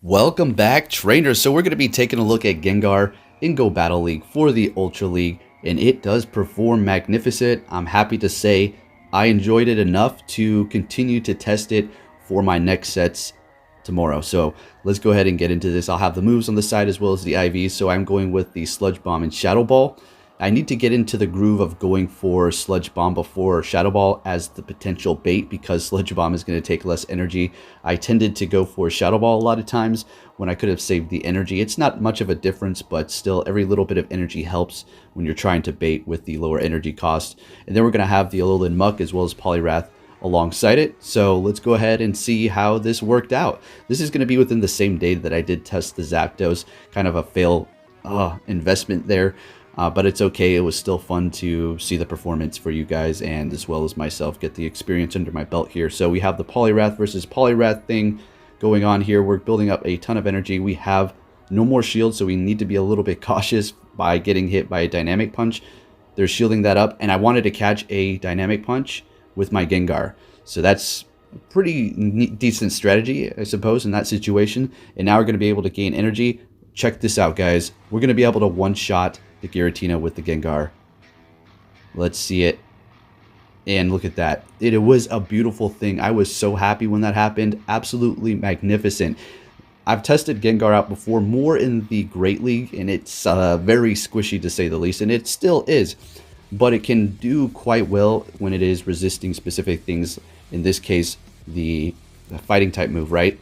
Welcome back, trainers. So we're going to be taking a look at Gengar in Go Battle League for the Ultra League, and it does perform magnificent. I'm happy to say I enjoyed it enough to continue to test it for my next sets tomorrow. So let's go ahead and get into this. I'll have the moves on the side as well as the IVs. So I'm going with the Sludge Bomb and Shadow Ball. I need to get into the groove of going for Sludge Bomb before Shadow Ball as the potential bait, because Sludge Bomb is going to take less energy. I tended to go for Shadow Ball a lot of times when I could have saved the energy. It's not much of a difference, but still every little bit of energy helps when you're trying to bait with the lower energy cost. And then we're going to have the Alolan Muck as well as Poliwrath alongside it. So let's go ahead and see how this worked out. This is going to be within the same day that I did test the Zapdos. Kind of a fail investment there. But it's okay. It was still fun to see the performance for you guys and as well as myself get the experience under my belt here. So we have the Poliwrath versus Poliwrath thing going on here. We're building up a ton of energy. We have no more shield, so we need to be a little bit cautious by getting hit by a Dynamic Punch. They're shielding that up, and I wanted to catch a Dynamic Punch with my Gengar. So that's a pretty decent strategy, I suppose, in that situation. And now we're going to be able to gain energy. Check this out, guys. We're going to be able to one-shot the Giratina with the Gengar. Let's see it. And look at that. It was a beautiful thing. I was so happy when that happened. Absolutely magnificent. I've tested Gengar out before, more in the Great League, and it's very squishy to say the least, and it still is. But it can do quite well when it is resisting specific things. In this case, the fighting type move, right?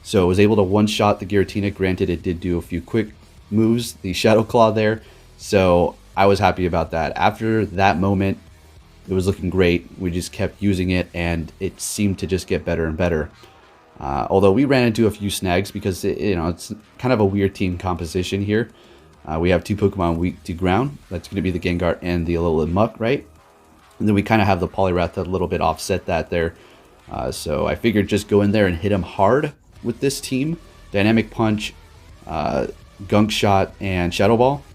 So I was able to one-shot the Giratina. Granted, it did do a few quick moves, the Shadow Claw there. So I was happy about that. After that moment, it was looking great. We just kept using it, and it seemed to just get better and better. Although we ran into a few snags because it's kind of a weird team composition here. We have two Pokemon weak to ground. That's going to be the Gengar and the Alolan Muck, right? And then we kind of have the Poliwrath a little bit offset that there. So I figured just go in there and hit him hard with this team. Dynamic Punch, Gunk Shot, and Shadow Ball.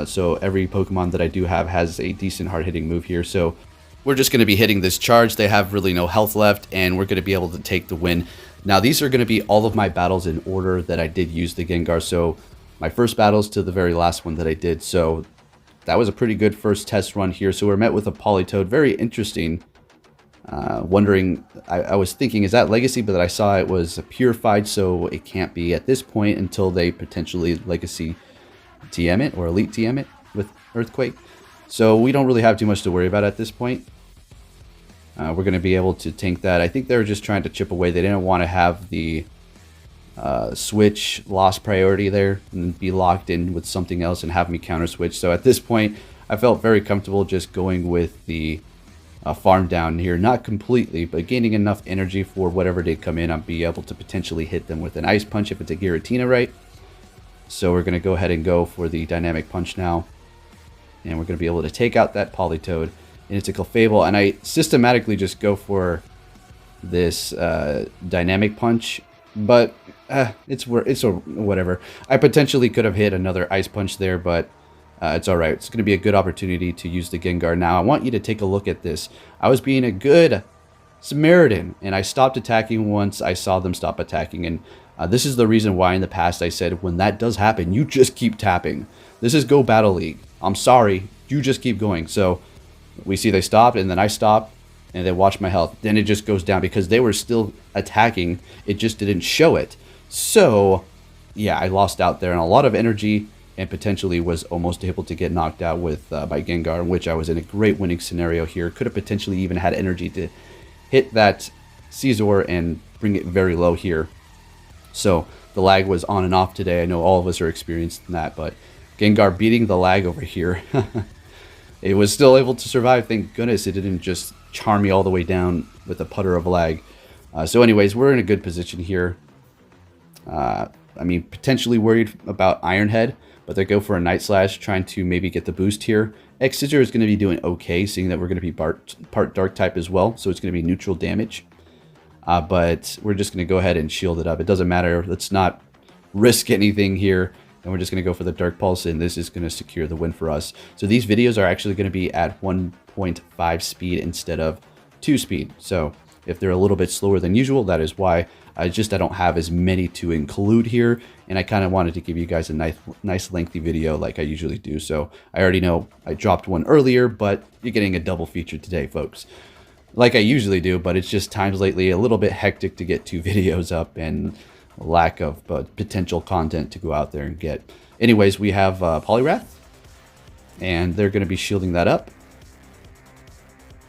So every Pokemon that I do have has a decent hard-hitting move here. So we're just going to be hitting this charge. They have really no health left, and we're going to be able to take the win. Now, these are going to be all of my battles in order that I did use the Gengar. So my first battles to the very last one that I did. So that was a pretty good first test run here. So we're met with a Politoed. Very interesting. Wondering, I was thinking, is that Legacy? But I saw it was purified, so it can't be at this point until they potentially Legacy TM it or Elite TM it with Earthquake. So we don't really have too much to worry about at this point. We're going to be able to tank that. I think they were just trying to chip away. They didn't want to have the switch lost priority there and be locked in with something else and have me counter switch. So at this point, I felt very comfortable just going with the farm down here. Not completely, but gaining enough energy for whatever did come in. I'll be able to potentially hit them with an Ice Punch if it's a Giratina, right? So we're going to go ahead and go for the Dynamic Punch now. And we're going to be able to take out that Politoed. And it's a Clefable. And I systematically just go for this Dynamic Punch. But it's whatever. I potentially could have hit another Ice Punch there, but it's alright. It's going to be a good opportunity to use the Gengar. Now, I want you to take a look at this. I was being a good Samaritan, and I stopped attacking once I saw them stop attacking. And this is the reason why in the past I said, when that does happen, you just keep tapping. This is Go Battle League. I'm sorry, you just keep going. So we see they stopped, and then I stopped, and they watched my health. Then it just goes down because they were still attacking. It just didn't show it. So yeah, I lost out there and a lot of energy, and potentially was almost able to get knocked out with by Gengar, in which I was in a great winning scenario here. Could have potentially even had energy to hit that Scizor and bring it very low here. So the lag was on and off today. I know all of us are experiencing that, but Gengar beating the lag over here. It was still able to survive. Thank goodness it didn't just charm me all the way down with a putter of lag. So anyways, we're in a good position here. I mean, potentially worried about Iron Head, but they go for a Night Slash, trying to maybe get the boost here. X-Scissor is going to be doing okay, seeing that we're going to be part Dark type as well, so it's going to be neutral damage. But we're just going to go ahead and shield it up. It doesn't matter. Let's not risk anything here. And we're just going to go for the Dark Pulse, and this is going to secure the win for us. So these videos are actually going to be at 1.5 speed instead of 2 speed. So if they're a little bit slower than usual, that is why. I don't have as many to include here, and I kind of wanted to give you guys a nice lengthy video like I usually do. So I already know I dropped one earlier, but you're getting a double feature today, folks. Like I usually do, but it's just times lately a little bit hectic to get 2 videos up and lack of potential content to go out there and get. Anyways, we have Poliwrath, and they're going to be shielding that up.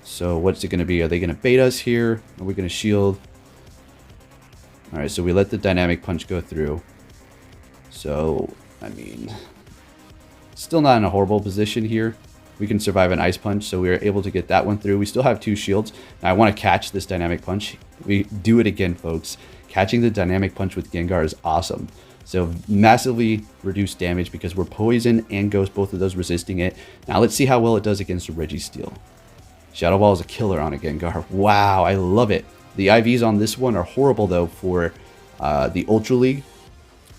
So what's it going to be? Are they going to bait us here? Are we going to shield? All right, so we let the dynamic punch go through. So, I mean, still not in a horrible position here. We can survive an ice punch, so we were able to get that one through. We still have 2 shields. Now I want to catch this dynamic punch. We do it again, folks. Catching the dynamic punch with Gengar is awesome. So massively reduced damage because we're poison and ghost, both of those resisting it. Now let's see how well it does against a Registeel. Shadow Ball is a killer on a Gengar. Wow, I love it. The IVs on this one are horrible though for the Ultra League.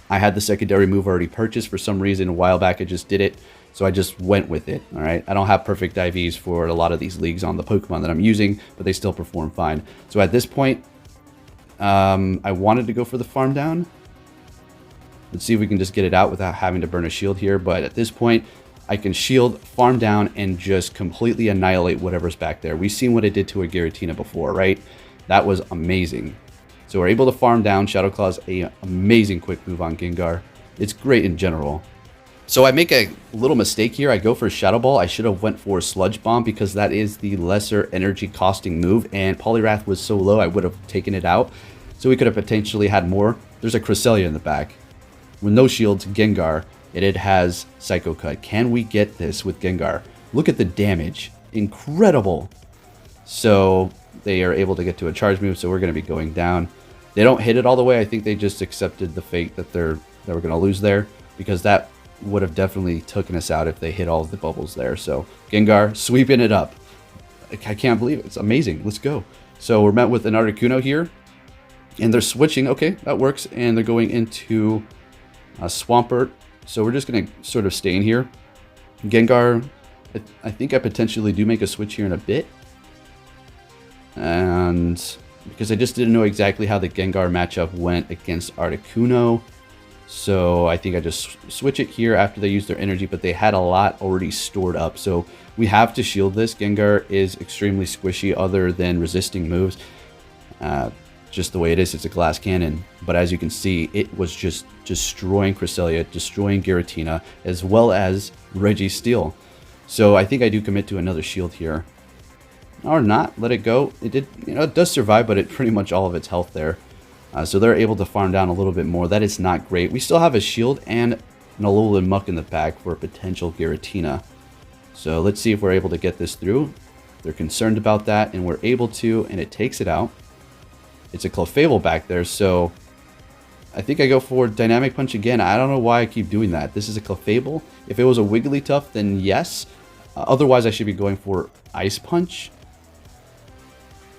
I had the secondary move already purchased for some reason a while back. I just did it, so I just went with it. All right, I don't have perfect IVs for a lot of these leagues on the Pokemon that I'm using, but they still perform fine. So at this point, I wanted to go for the farm down. Let's see if we can just get it out without having to burn a shield here. But at this point, I can shield, farm down, and just completely annihilate whatever's back there. We've seen what it did to a Giratina before, right? That was amazing. So we're able to farm down. Shadow Claw's an amazing quick move on Gengar. It's great in general. So I make a little mistake here. I go for Shadow Ball. I should have went for Sludge Bomb because that is the lesser energy costing move. And Poliwrath was so low, I would have taken it out. So we could have potentially had more. There's a Cresselia in the back. With no shields, Gengar, and it has Psycho Cut. Can we get this with Gengar? Look at the damage. Incredible. So they are able to get to a charge move, so we're going to be going down. They don't hit it all the way. I think they just accepted the fate that they were going to lose there, because that would have definitely taken us out if they hit all of the bubbles there. So Gengar sweeping it up. I can't believe it. It's amazing. Let's go. So we're met with an Articuno here, and they're switching. Okay, that works. And they're going into Swampert. So we're just going to sort of stay in here. Gengar, I think I potentially do make a switch here in a bit. And because I just didn't know exactly how the Gengar matchup went against Articuno. So I think I just switch it here after they use their energy, but they had a lot already stored up. So we have to shield this. Gengar is extremely squishy other than resisting moves. Just the way it is, it's a glass cannon. But as you can see, it was just destroying Cresselia, destroying Giratina, as well as Registeel. So I think I do commit to another shield here. Or not, let it go. It did, it does survive, but it pretty much all of its health there. So they're able to farm down a little bit more. That is not great. We still have a shield and an Alolan Muck in the back for a potential Giratina. So let's see if we're able to get this through. They're concerned about that, and we're able to, and it takes it out. It's a Clefable back there, so I think I go for Dynamic Punch again. I don't know why I keep doing that. This is a Clefable. If it was a Wigglytuff, then yes. Otherwise, I should be going for Ice Punch.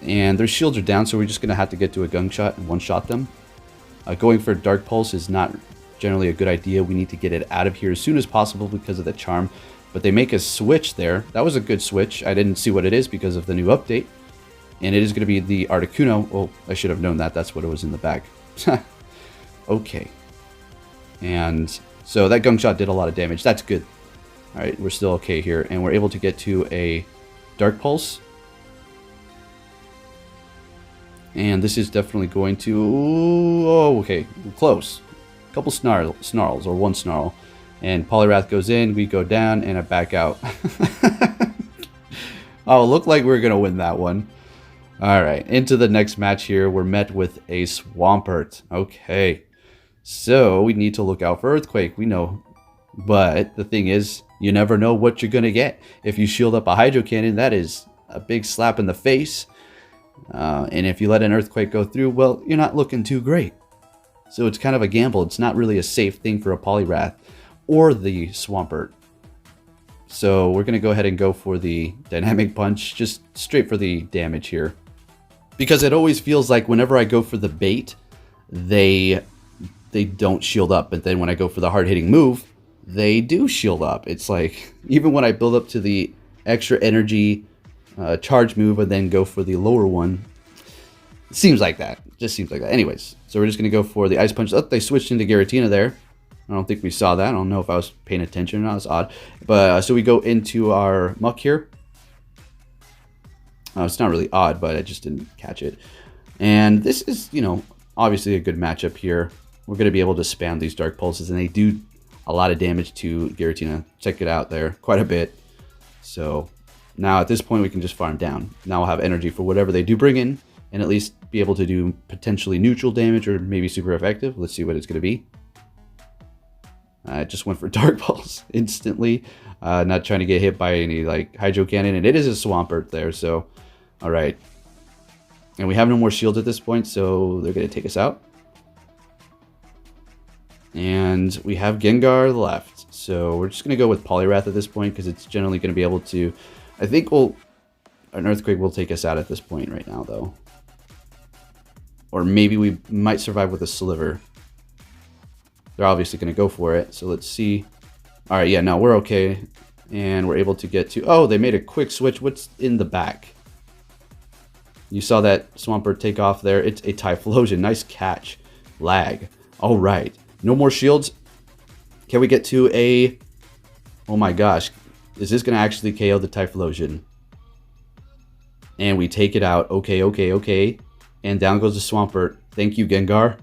And their shields are down, so we're just going to have to get to a gun shot and one-shot them. Going for Dark Pulse is not generally a good idea. We need to get it out of here as soon as possible because of the charm. But they make a switch there. That was a good switch. I didn't see what it is because of the new update. And it is going to be the Articuno. Oh, I should have known that. That's what it was in the back. Okay. And so that gun shot did a lot of damage. That's good. All right, we're still okay here. And we're able to get to a Dark Pulse. And this is definitely going to... Oh, okay. Close. A couple snarls, or one snarl. And Poliwrath goes in, we go down, and I back out. Oh, it looked like we were going to win that one. All right, into the next match here. We're met with a Swampert. Okay, so we need to look out for Earthquake. We know. But the thing is, you never know what you're going to get. If you shield up a Hydro Cannon, that is a big slap in the face. And if you let an Earthquake go through, well, you're not looking too great. So it's kind of a gamble. It's not really a safe thing for a Poliwrath or the Swampert. So we're going to go ahead and go for the Dynamic Punch, just straight for the damage here. Because it always feels like whenever I go for the bait, they don't shield up. But then when I go for the hard-hitting move, they do shield up. It's like, even when I build up to the extra energy charge move and then go for the lower one, it seems like that. Just seems like that. Anyways, so we're just going to go for the Ice Punch. Oh, they switched into Giratina there. I don't think we saw that. I don't know if I was paying attention or not. It's odd. But so we go into our Muck here. It's not really odd, but I just didn't catch it. And this is, you know, obviously a good matchup here. We're going to be able to spam these Dark Pulses, and they do a lot of damage to Giratina. Check it out there. Quite a bit. So now at this point, we can just farm down. Now we'll have energy for whatever they do bring in, and at least be able to do potentially neutral damage or maybe super effective. Let's see what it's going to be. I just went for Dark Pulse instantly. Not trying to get hit by any like Hydro Cannon, and it is a Swampert there, so all right. And we have no more shields at this point, so they're going to take us out. And we have Gengar left, so we're just going to go with Poliwrath at this point because it's generally going to be able to, I think an Earthquake will take us out at this point right now, though. Or maybe we might survive with a Sliver. They're obviously going to go for it, so let's see. All right, yeah, no, we're okay. And we're able to get to... Oh, they made a quick switch. What's in the back? You saw that Swampert take off there. It's a Typhlosion. Nice catch. Lag. All right. No more shields. Can we get to a... Oh my gosh. Is this going to actually KO the Typhlosion? And we take it out. Okay, okay, okay. And down goes the Swampert. Thank you, Gengar.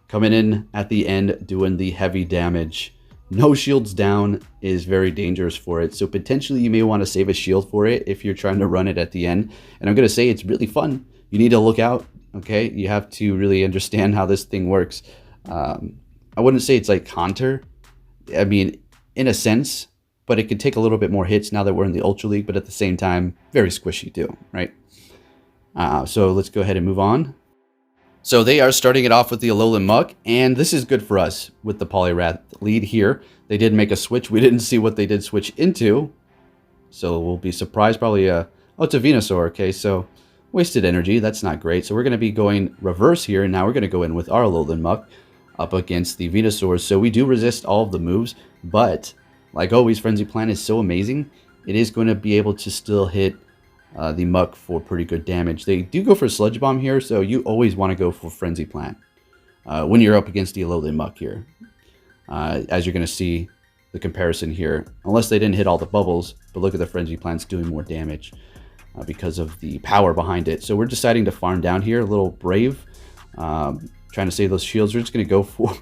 Coming in at the end, doing the heavy damage. No shields down is very dangerous for it. So potentially you may want to save a shield for it if you're trying to run it at the end. And I'm going to say it's really fun. You need to look out, okay? You have to really understand how this thing works. I wouldn't say it's like Haunter. I mean, in a sense, but it could take a little bit more hits now that we're in the Ultra League, but at the same time, very squishy too, right? So let's go ahead and move on. So they are starting it off with the Alolan Muck, and this is good for us with the Poliwrath lead here. They did make a switch. We didn't see what they did switch into, so we'll be surprised. Probably, oh, it's a Venusaur. Okay, so wasted energy. That's not great. So we're going to be going reverse here, and now we're going to go in with our Alolan Muck up against the Venusaur. So we do resist all of the moves, but like always, Frenzy Plant is so amazing. It is going to be able to still hit the Muck for pretty good damage. They do go for Sludge Bomb here, so you always want to go for Frenzy Plant when you're up against the Alolan Muck here. As you're going to see the comparison here, unless they didn't hit all the bubbles, but look at the Frenzy Plant's doing more damage because of the power behind it. So we're deciding to farm down here, a little brave, trying to save those shields. We're just going to go for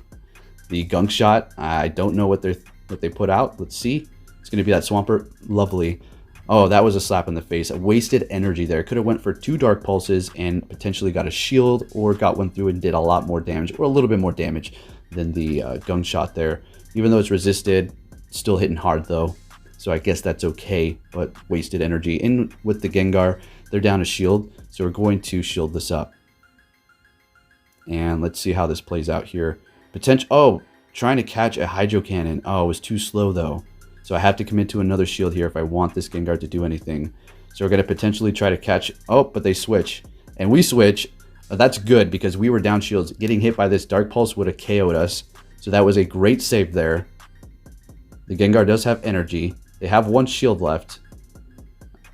the Gunk Shot. I don't know what they put out. Let's see. It's going to be that Swampert. Lovely. Oh, that was a slap in the face. A wasted energy there. Could have went for 2 Dark Pulses and potentially got a shield, or got one through and did a lot more damage, or a little bit more damage than the Gunk Shot there. Even though it's resisted, still hitting hard though. So I guess that's okay, but wasted energy. In with the Gengar, they're down a shield, so we're going to shield this up. And let's see how this plays out here. Oh, trying to catch a Hydro Cannon. Oh, it was too slow though. So I have to commit to another shield here if I want this Gengar to do anything. So we're going to potentially try to catch... Oh, but they switch. And we switch. That's good because we were down shields. Getting hit by this Dark Pulse would have KO'd us. So that was a great save there. The Gengar does have energy. They have 1 shield left.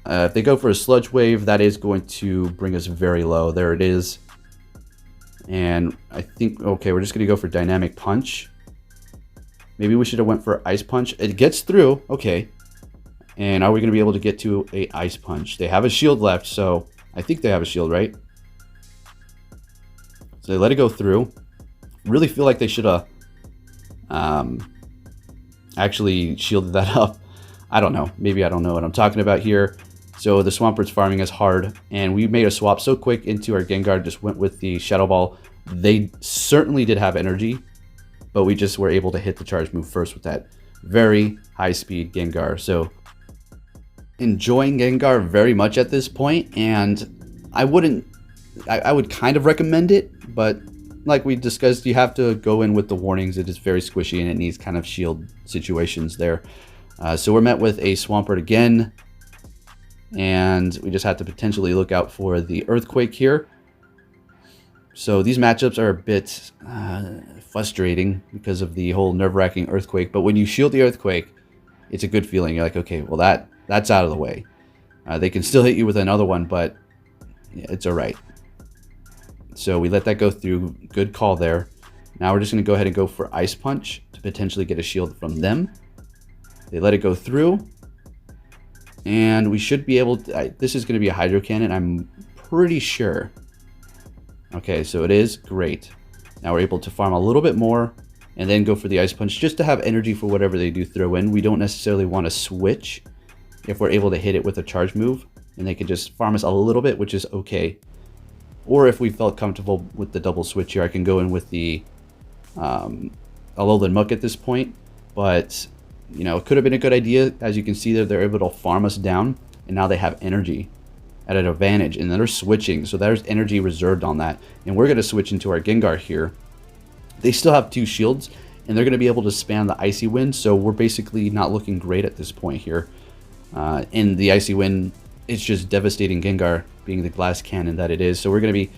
If they go for a Sludge Wave, that is going to bring us very low. There it is. And I think... Okay, we're just going to go for Dynamic Punch. Maybe we should have went for Ice Punch. It gets through. Okay. And are we going to be able to get to a Ice Punch? They have a shield left, so I think they have a shield, right? So they let it go through. Really feel like they should have actually shielded that up. I don't know. Maybe I don't know what I'm talking about here. So the Swampert's farming us hard, and we made a swap so quick into our Gengar, just went with the Shadow Ball. They certainly did have energy, but we just were able to hit the charge move first with that very high-speed Gengar. So enjoying Gengar very much at this point, and I would kind of recommend it, but like we discussed, you have to go in with the warnings. It is very squishy, and it needs kind of shield situations there. So we're met with a Swampert again, and we just have to potentially look out for the Earthquake here. So these matchups are a bit frustrating because of the whole nerve-wracking Earthquake. But when you shield the Earthquake, it's a good feeling. You're like, okay, well that's out of the way. They can still hit you with another one, but yeah, it's all right. So we let that go through. Good call there. Now we're just going to go ahead and go for Ice Punch to potentially get a shield from them. They let it go through. And we should be able to... this is going to be a Hydro Cannon, I'm pretty sure. Okay, so it is. Great. Now we're able to farm a little bit more and then go for the Ice Punch just to have energy for whatever they do throw in. We don't necessarily want to switch if we're able to hit it with a charge move. And they can just farm us a little bit, which is okay. Or if we felt comfortable with the double switch here, I can go in with the Alolan Muck at this point. But, you know, it could have been a good idea. As you can see there, they're able to farm us down. And now they have energy at an advantage. And they're switching. So there's energy reserved on that. And we're going to switch into our Gengar here. They still have 2 shields. And they're going to be able to spam the Icy Wind. So we're basically not looking great at this point here. In the Icy Wind, it's just devastating Gengar, being the glass cannon that it is. So we're going to be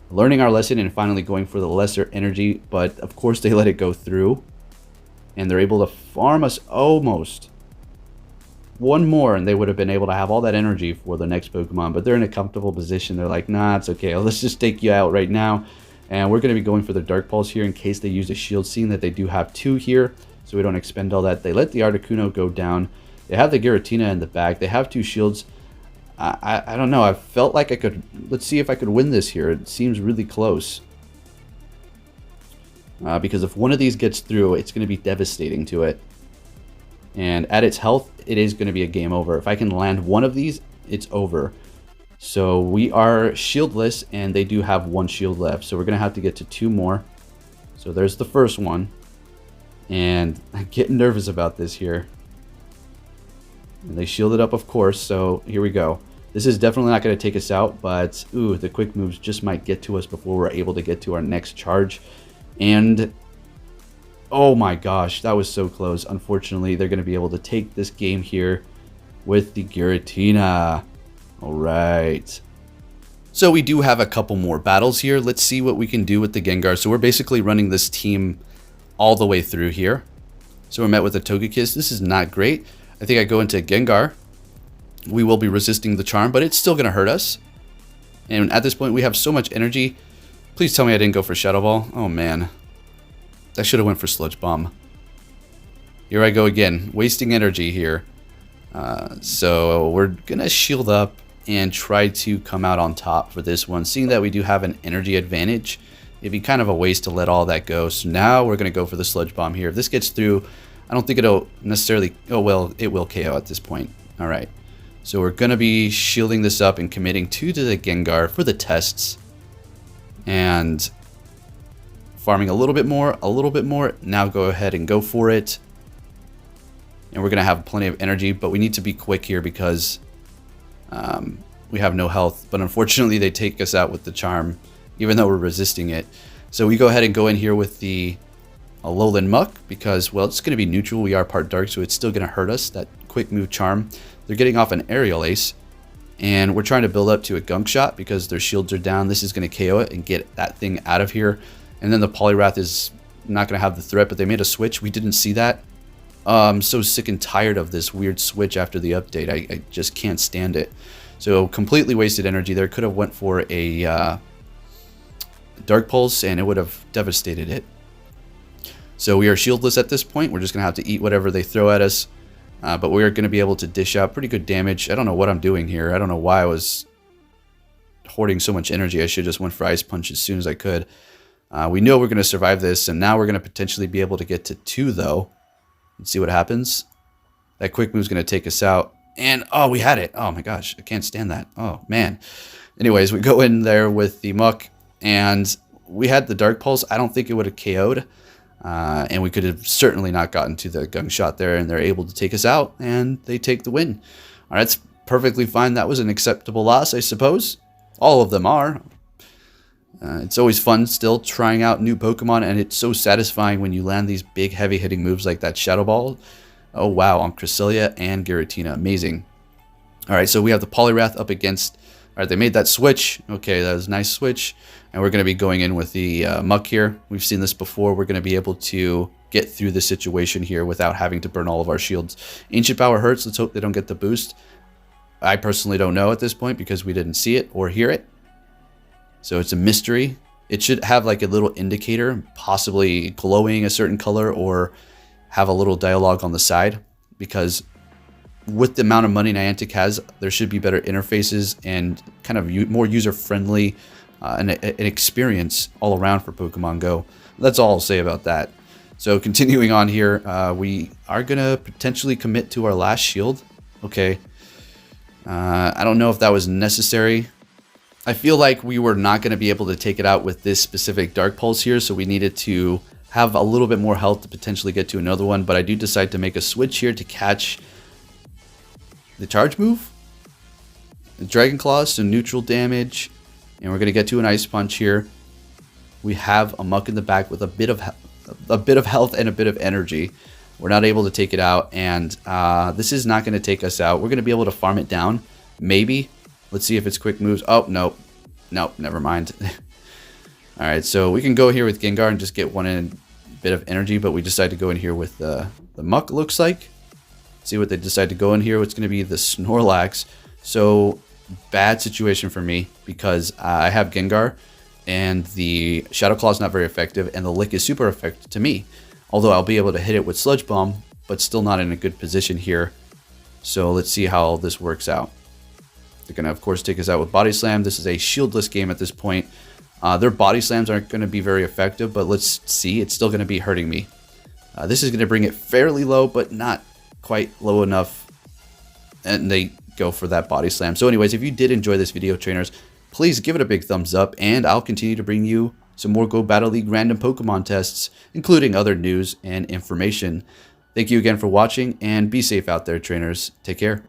learning our lesson and finally going for the lesser energy. But of course they let it go through. And they're able to farm us almost. One more and they would have been able to have all that energy for the next Pokemon. But they're in a comfortable position. They're like, nah, it's okay. Let's just take you out right now. And we're going to be going for the Dark Pulse here in case they use a shield, seeing that they do have 2 here. So we don't expend all that. They let the Articuno go down. They have the Giratina in the back. They have 2 shields. I don't know. I felt like I could... Let's see if I could win this here. It seems really close. Because if one of these gets through, it's going to be devastating to it. And at its health, it is going to be a game over. If I can land one of these, it's over. So we are shieldless, and they do have 1 shield left. So we're going to have to get to 2 more. So there's the first one. And I'm getting nervous about this here. And they shielded up, of course, so here we go. This is definitely not going to take us out, but ooh, the quick moves just might get to us before we're able to get to our next charge. And oh my gosh, that was so close. Unfortunately, they're going to be able to take this game here with the Giratina. All right. So we do have a couple more battles here. Let's see what we can do with the Gengar. So we're basically running this team all the way through here. So we're met with a Togekiss. This is not great. I think I go into Gengar. We will be resisting the charm, but it's still going to hurt us. And at this point, we have so much energy. Please tell me I didn't go for Shadow Ball. Oh, man. I should have went for Sludge Bomb. Here I go again, wasting energy here. So we're going to shield up and try to come out on top for this one. Seeing that we do have an energy advantage, it'd be kind of a waste to let all that go. So now we're going to go for the Sludge Bomb here. If this gets through... I don't think it'll necessarily... Oh, well, it will KO at this point. All right. So we're going to be shielding this up and committing 2 to the Gengar for the tests. And farming a little bit more, Now go ahead and go for it. And we're going to have plenty of energy, but we need to be quick here because we have no health. But unfortunately, they take us out with the charm, even though we're resisting it. So we go ahead and go in here with the... Alolan Muck because, well, it's going to be neutral. We are part dark, so it's still going to hurt us. That quick move charm. They're getting off an Aerial Ace, and we're trying to build up to a Gunk Shot because their shields are down. This is going to KO it and get that thing out of here. And then the Poliwrath is not going to have the threat, but they made a switch. We didn't see that. I'm so sick and tired of this weird switch after the update. I just can't stand it. So completely wasted energy there. Could have went for a Dark Pulse, and it would have devastated it. So we are shieldless at this point. We're just going to have to eat whatever they throw at us. But we're going to be able to dish out pretty good damage. I don't know what I'm doing here. I don't know why I was hoarding so much energy. I should have just went for Ice Punch as soon as I could. We know we're going to survive this. And now we're going to potentially be able to get to 2, though. Let's see what happens. That quick move is going to take us out. And, oh, we had it. Oh, my gosh. I can't stand that. Oh, man. Anyways, we go in there with the Muck. And we had the Dark Pulse. I don't think it would have KO'd. And we could have certainly not gotten to the Gunk Shot there, and they're able to take us out, and they take the win. All right, that's perfectly fine. That was an acceptable loss, I suppose. All of them are. It's always fun still trying out new Pokemon, and it's so satisfying when you land these big, heavy-hitting moves like that Shadow Ball. Oh, wow, on Cresselia and Giratina. Amazing. All right, so we have the Poliwrath up against... All right, they made that switch. Okay, that was a nice switch. And we're going to be going in with the Muck here. We've seen this before. We're going to be able to get through the situation here without having to burn all of our shields. Ancient Power hurts. Let's hope they don't get the boost. I personally don't know at this point because we didn't see it or hear it. So it's a mystery. It should have like a little indicator, possibly glowing a certain color, or have a little dialogue on the side, because with the amount of money Niantic has, there should be better interfaces and kind of more user-friendly an experience all around for Pokemon Go. That's all I'll say about that. So continuing on here, we are going to potentially commit to our last shield. Okay. I don't know if that was necessary. I feel like we were not going to be able to take it out with this specific Dark Pulse here, so we needed to have a little bit more health to potentially get to another one, but I do decide to make a switch here to catch the charge move. The Dragon Claw, so neutral damage, and we're going to get to an Ice Punch here. We have a Muck in the back with a bit of health and a bit of energy. We're not able to take it out, and this is not going to take us out. We're going to be able to farm it down, maybe. Let's see if it's quick moves. Oh, no. Nope, never mind. All right, so we can go here with Gengar and just get one bit of energy, but we decide to go in here with the Muck, looks like. See what they decide to go in here. It's going to be the Snorlax. So, bad situation for me, because I have Gengar, and the Shadow Claw is not very effective, and the Lick is super effective to me. Although I'll be able to hit it with Sludge Bomb, but still not in a good position here. So let's see how this works out. They're going to, of course, take us out with Body Slam. This is a shieldless game at this point. Their Body Slams aren't going to be very effective, but let's see. It's still going to be hurting me. This is going to bring it fairly low, but not quite low enough. And they go for that Body Slam. So anyways, if you did enjoy this video, trainers, please give it a big thumbs up, and I'll continue to bring you some more Go Battle League random Pokemon tests, including other news and information. Thank you again for watching, and be safe out there, trainers. Take care.